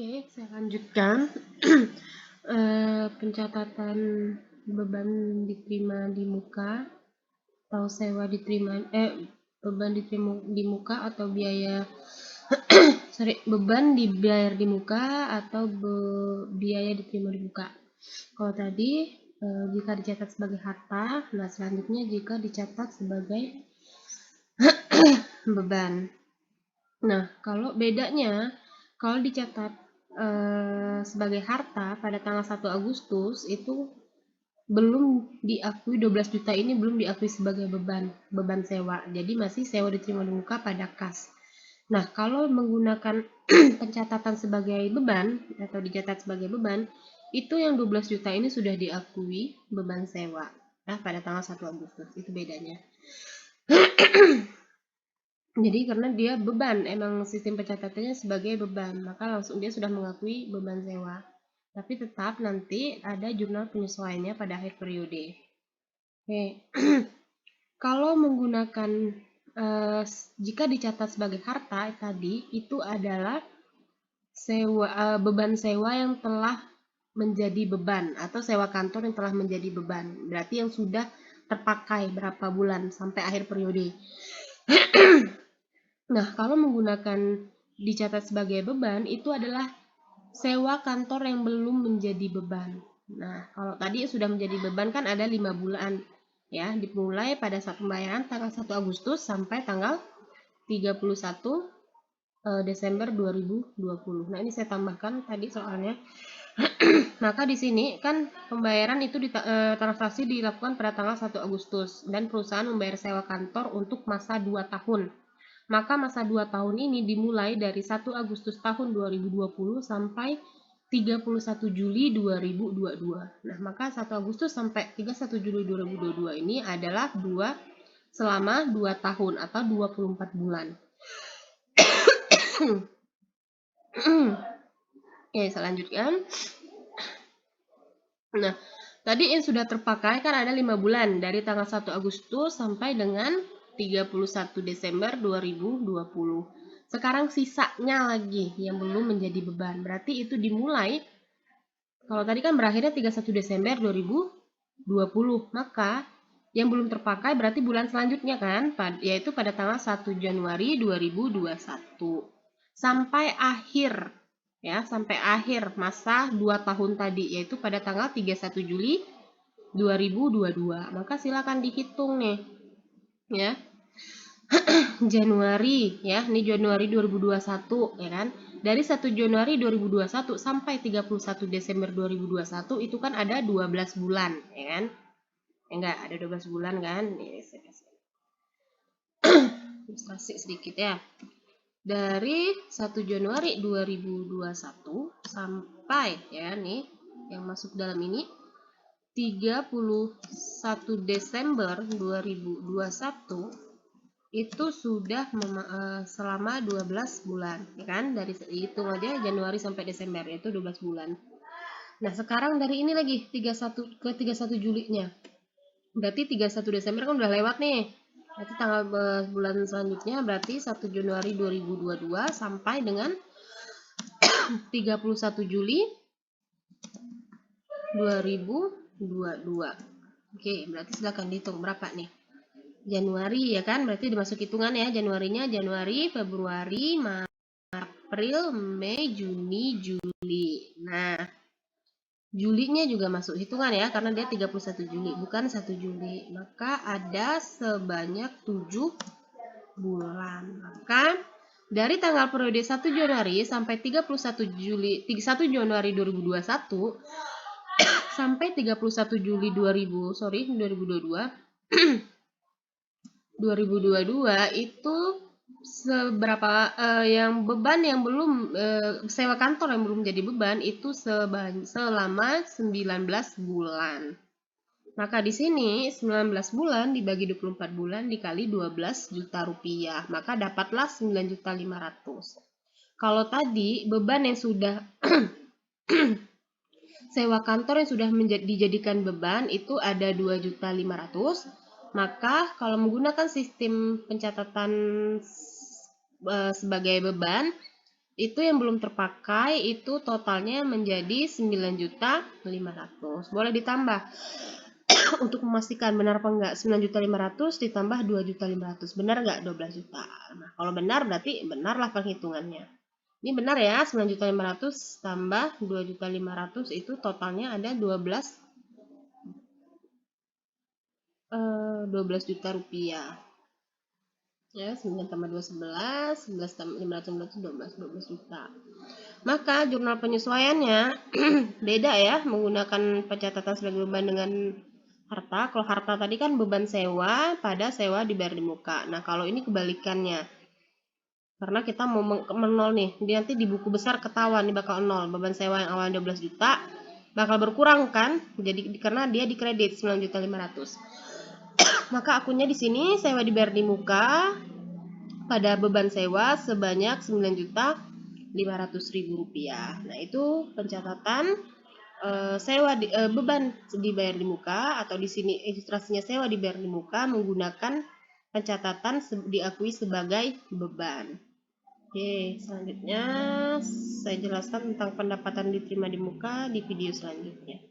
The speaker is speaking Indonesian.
Oke, saya lanjutkan. Pencatatan beban diterima di muka atau sewa diterima beban diterima di muka atau biaya beban dibayar di muka atau biaya diterima di muka. Kalau tadi jika dicatat sebagai harta, nah selanjutnya jika dicatat sebagai beban. Nah, kalau bedanya kalau dicatat sebagai harta pada tanggal 1 Agustus itu belum diakui 12 juta ini belum diakui sebagai beban sewa. Jadi masih sewa diterima di muka pada kas. Nah, kalau menggunakan pencatatan sebagai beban atau dicatat sebagai beban, itu yang 12 juta ini sudah diakui beban sewa. Nah, pada tanggal 1 Agustus itu bedanya. Jadi karena dia beban, emang sistem pencatatannya sebagai beban, maka langsung dia sudah mengakui beban sewa. Tapi tetap nanti ada jurnal penyesuaiannya pada akhir periode. Oke. Kalau menggunakan jika dicatat sebagai harta tadi itu adalah beban sewa yang telah menjadi beban atau sewa kantor yang telah menjadi beban. Berarti yang sudah terpakai berapa bulan sampai akhir periode. Nah, kalau menggunakan dicatat sebagai beban, itu adalah sewa kantor yang belum menjadi beban. Nah, kalau tadi sudah menjadi beban kan ada 5 bulan. Ya, dimulai pada saat pembayaran tanggal 1 Agustus sampai tanggal 31 Desember 2020. Nah, ini saya tambahkan tadi soalnya. Maka di sini kan pembayaran itu transaksi dilakukan pada tanggal 1 Agustus dan perusahaan membayar sewa kantor untuk masa 2 tahun. Maka masa 2 tahun ini dimulai dari 1 Agustus tahun 2020 sampai 31 Juli 2022. Nah, maka 1 Agustus sampai 31 Juli 2022 ini adalah selama 2 tahun atau 24 bulan. Oke, saya lanjutkan. Nah, tadi yang sudah terpakai kan ada 5 bulan dari tanggal 1 Agustus sampai dengan 31 Desember 2020. Sekarang sisanya lagi yang belum menjadi beban. Berarti itu dimulai, kalau tadi kan berakhirnya 31 Desember 2020. Maka yang belum terpakai berarti bulan selanjutnya kan, yaitu pada tanggal 1 Januari 2021. Sampai akhir, ya, sampai akhir masa 2 tahun tadi, yaitu pada tanggal 31 Juli 2022. Maka silakan dihitung nih, ya. Januari, ya, ini Januari 2021, ya kan. Dari 1 Januari 2021 sampai 31 Desember 2021 itu kan ada 12 bulan, ya kan. Enggak, ada 12 bulan kan. Ilustrasi sedikit ya. Dari 1 Januari 2021 sampai, ya nih, yang masuk dalam ini 31 Desember 2021 itu sudah selama 12 bulan, ya kan? Dari hitung aja Januari sampai Desember yaitu 12 bulan. Nah, sekarang dari ini lagi 31 ke 31 Julinya. Berarti 31 Desember kan udah lewat nih. Berarti tanggal bulan selanjutnya berarti 1 Januari 2022 sampai dengan 31 Juli 2022. Oke, berarti silakan dihitung berapa nih. Januari, ya kan, berarti dimasuk hitungan ya. Januarinya Januari, Februari, Maret, April, Mei, Juni, Juli. Nah, Julinya juga masuk hitungan ya, karena dia 31 Juli, bukan 1 Juli. Maka ada sebanyak 7 bulan. Maka dari tanggal periode 1 Januari sampai 31 Januari 2021 sampai 31 Juli 2022 itu seberapa yang beban yang belum sewa kantor yang belum jadi beban itu selama 19 bulan. Maka di sini 19 bulan dibagi 24 bulan dikali 12 juta rupiah, maka dapatlah 9.500.000. Kalau tadi beban yang sudah sewa kantor yang sudah dijadikan beban itu ada 2.500.000. Maka kalau menggunakan sistem pencatatan sebagai beban itu yang belum terpakai itu totalnya menjadi 9.500.000. Boleh ditambah untuk memastikan benar apa enggak. 9.500.000 ditambah 2.500.000. Benar enggak 12 juta? Nah, kalau benar berarti benarlah perhitungannya. Ini benar ya, 9.500.000 tambah 2.500.000 itu totalnya ada 12 juta rupiah. Ya, 9 tambah 2, 11, 11 tambah 500, 12 juta. Maka jurnal penyesuaiannya beda ya, menggunakan pencatatan sebagai beban dengan harta. Kalau harta tadi kan beban sewa pada sewa dibayar di muka. Nah, kalau ini kebalikannya. Karena kita mau menol nih, nanti di buku besar ketahuan nih bakal nol. Beban sewa yang awalnya 12 juta bakal berkurang kan? Jadi karena dia dikredit 9.500.000. Maka akunnya di sini sewa dibayar di muka pada beban sewa sebanyak 9.500.000 rupiah. Nah, itu pencatatan beban dibayar di muka, atau di sini ilustrasinya sewa dibayar di muka menggunakan pencatatan diakui sebagai beban. Oke, selanjutnya saya jelaskan tentang pendapatan diterima di muka di video selanjutnya.